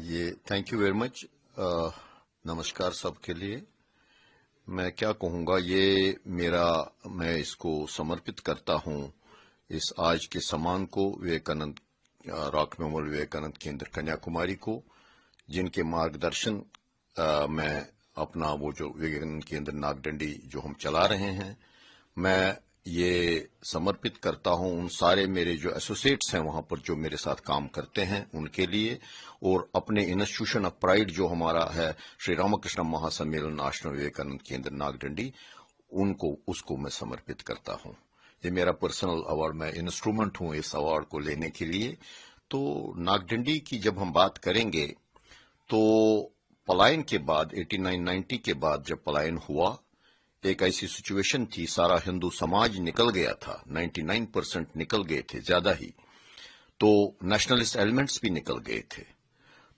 یہ thank you very much. نمسکار سب کے لیے. میں کیا کہوں گا، میں اس کو سمرپت کرتا ہوں اس آج کے سمان کو وویکانند راک میموریل وویکانند کیندر کنیا کماری کو، جن کے مارگدرشن میں اپنا وہ جو وویکانند کیندر ناگڈنڈی جو ہم چلا رہے ہیں، میں یہ سمرپت کرتا ہوں ان سارے میرے جو ایسوسیٹس ہیں وہاں پر جو میرے ساتھ کام کرتے ہیں ان کے لیے، اور اپنے انسٹیٹیوشن آف پرائڈ جو ہمارا ہے شری رام کرشن مہا سمیلن آشرم وویکانند کیندر ناگڈنڈی، اس کو میں سمرپت کرتا ہوں. یہ میرا پرسنل ایوارڈ، میں انسٹرومنٹ ہوں اس ایوارڈ کو لینے کے لیے. تو ناگڈنڈی کی جب ہم بات کریں گے تو پلائن کے بعد 89-90 کے بعد جب پلائن ہوا، ایک ایسی سچویشن تھی، سارا ہندو سماج نکل گیا تھا، 99% نکل گئے تھے، زیادہ ہی. تو نیشنلسٹ ایلیمنٹس بھی نکل گئے تھے.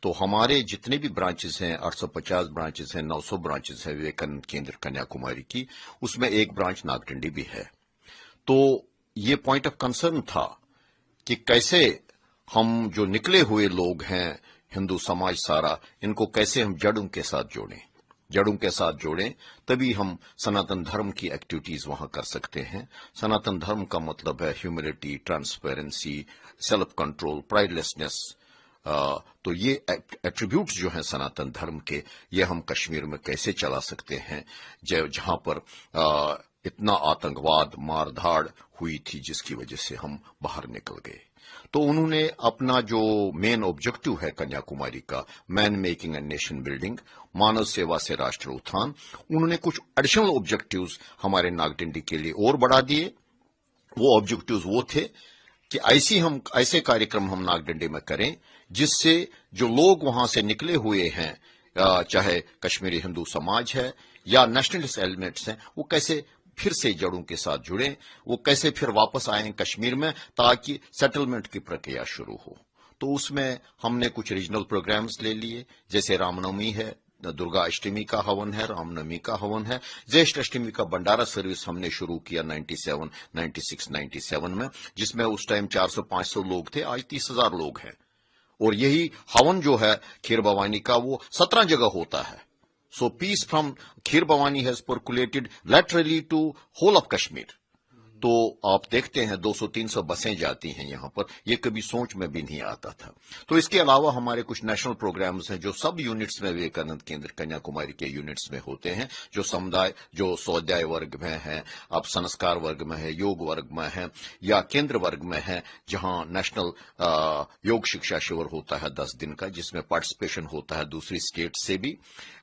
تو ہمارے جتنے بھی برانچز ہیں، 850 برانچز ہیں، 900 برانچز ہیں وویکانند کیندر کنیا کماری کی، اس میں ایک برانچ ناگڈنڈی بھی ہے. تو یہ پوائنٹ آف کنسرن تھا کہ کیسے ہم جو نکلے ہوئے لوگ ہیں، ہندو سماج سارا، ان کو کیسے ہم جڑوں کے ساتھ جوڑیں، تبھی ہم سناتن دھرم کی ایکٹیویٹیز وہاں کر سکتے ہیں. سناتن دھرم کا مطلب ہے humility, transparency, self control, pride lessons. تو یہ ایٹریبیوٹس جو ہیں سناتن دھرم کے، یہ ہم کشمیر میں کیسے چلا سکتے ہیں جہاں پر اتنا آتنکواد، مار دھاڑ ہوئی تھی، جس کی وجہ سے ہم باہر نکل گئے. تو انہوں نے اپنا جو مین آبجیکٹو ہے کنیا کماری کا، مین میکنگ اینڈ نیشن بلڈنگ، مانو سیوا سے راشٹر اتھان، انہوں نے کچھ ایڈیشنل آبجیکٹوز ہمارے ناگڈنڈی کے لیے اور بڑھا دیے. وہ آبجیکٹوز وہ تھے کہ ایسے کاریہ ہم ناگڈنڈی میں کریں جس سے جو لوگ وہاں سے نکلے ہوئے ہیں، چاہے کشمیری ہندو سماج ہے یا نیشنلسٹ ایلیمنٹس ہیں، وہ کیسے پھر سے جڑوں کے ساتھ جڑیں، وہ کیسے پھر واپس آئیں کشمیر میں تاکہ سیٹلمنٹ کی پرکریا شروع ہو. تو اس میں ہم نے کچھ ریجنل پروگرامز لے لیے، جیسے رام نومی ہے، درگا اشٹمی کا ہون ہے، رام نومی کا ہون ہے، جیشٹ اشٹمی کا بنڈارا سروس ہم نے شروع کیا 96-97 میں، جس میں اس ٹائم 400-500 لوگ تھے، آج 30,000 لوگ ہیں. اور یہی ہون جو ہے کھیر بھوانی کا، وہ 17 جگہ ہوتا ہے. So peace from Kheer Bhavani has percolated laterally to whole of Kashmir. تو آپ دیکھتے ہیں 200-300 بسیں جاتی ہیں یہاں پر، یہ کبھی سوچ میں بھی نہیں آتا تھا. تو اس کے علاوہ ہمارے کچھ نیشنل پروگرامز ہیں جو سب یونٹس میں وویکانند کیندر کنیا کماری کے یونٹس میں ہوتے ہیں، جو سودھیائے ورگ میں ہیں، اب سنسکار ورگ میں ہے، یوگ ورگ میں ہے، یا کیندر ورگ میں ہے، جہاں نیشنل یوگ شکشا شیور ہوتا ہے 10 دن کا، جس میں پارٹیسپیشن ہوتا ہے دوسری اسٹیٹ سے بھی،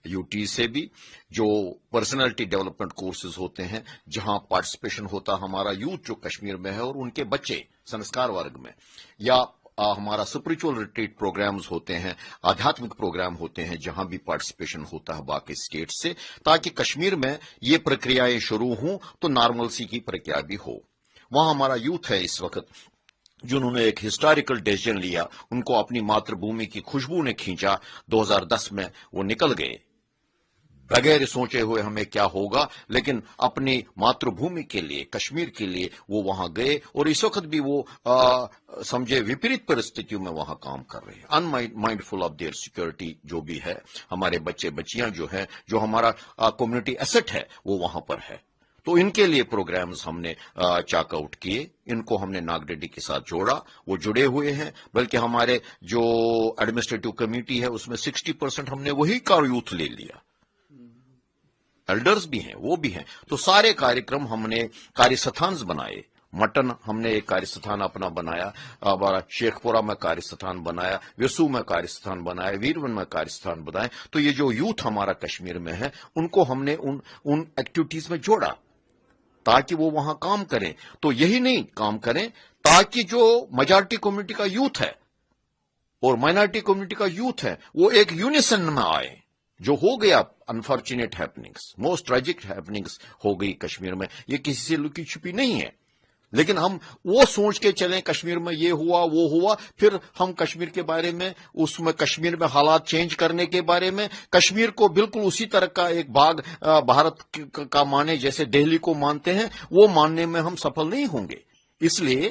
UT سے بھی. جو پرسنالٹی ڈیولپمنٹ کورسز ہوتے ہیں جہاں پارٹیسپیشن ہوتا ہمارا یوتھ جو کشمیر میں ہے اور ان کے بچے سنسکار ورگ میں، یا ہمارا اسپرچل ریٹریٹ پروگرامز ہوتے ہیں، آدھیاتمک پروگرام ہوتے ہیں جہاں بھی پارٹیسپیشن ہوتا ہے باقی اسٹیٹ سے، تاکہ کشمیر میں یہ پرکریائیں شروع ہوں تو نارملسی کی پرکریا بھی ہو. وہاں ہمارا یوتھ ہے اس وقت جنہوں نے ایک ہسٹوریکل ڈیسیژن لیا، ان کو اپنی ماتر بھومی کی خوشبو نے کھینچا. 2010 میں وہ نکل گئے بغیر سوچے ہوئے ہمیں کیا ہوگا، لیکن اپنی ماتر بھومی کے لیے، کشمیر کے لیے وہ وہاں گئے، اور اس وقت بھی وہ سمجھے وپریت پرستتیوں میں وہاں کام کر رہے ہیں، ان مائنڈفل آف دیئر سیکورٹی. جو بھی ہے ہمارے بچے بچیاں جو ہیں، جو ہمارا کمیونٹی ایسٹ ہے، وہ وہاں پر ہے. تو ان کے لیے پروگرامز ہم نے چاک آؤٹ کیے، ان کو ہم نے ناگڈنڈی کے ساتھ جوڑا، وہ جڑے ہوئے ہیں. بلکہ ہمارے جو ایڈمنسٹریٹو کمیٹی ہے اس میں 60% ہم نے وہی کا یوتھ لے لیا، ایلڈرز بھی ہیں، وہ بھی ہیں. تو سارے کاریہ ہم نے کاریہ ستھانز بنائے. مٹن ہم نے ایک کاریہ ستھان اپنا بنایا، ہمارا شیخ پورہ میں کاریہ ستھان بنایا، وسو میں کاریہ ستھان بنایا، ویرون میں کاریہ ستھان بنائے. تو یہ جو یوتھ ہمارا کشمیر میں ہے، ان کو ہم نے ان ایکٹیویٹیز میں جوڑا تاکہ وہ وہاں کام کریں. تو یہی نہیں کام کریں تاکہ جو میجارٹی کمیونٹی کا یوتھ ہے اور مائنارٹی کمیونٹی کا یوتھ ہے وہ ایک یونیسن میں آئے. جو ہو گیا unfortunate happenings, most tragic happenings ہو گئی کشمیر میں، یہ کسی سے لکی چھپی نہیں ہے. لیکن ہم وہ سوچ کے چلیں کشمیر میں یہ ہوا وہ ہوا، پھر ہم کشمیر کے بارے میں، اس میں کشمیر میں حالات چینج کرنے کے بارے میں، کشمیر کو بالکل اسی طرح کا ایک بھاگ بھارت کا مانے جیسے دہلی کو مانتے ہیں، وہ ماننے میں ہم سفل نہیں ہوں گے. اس لیے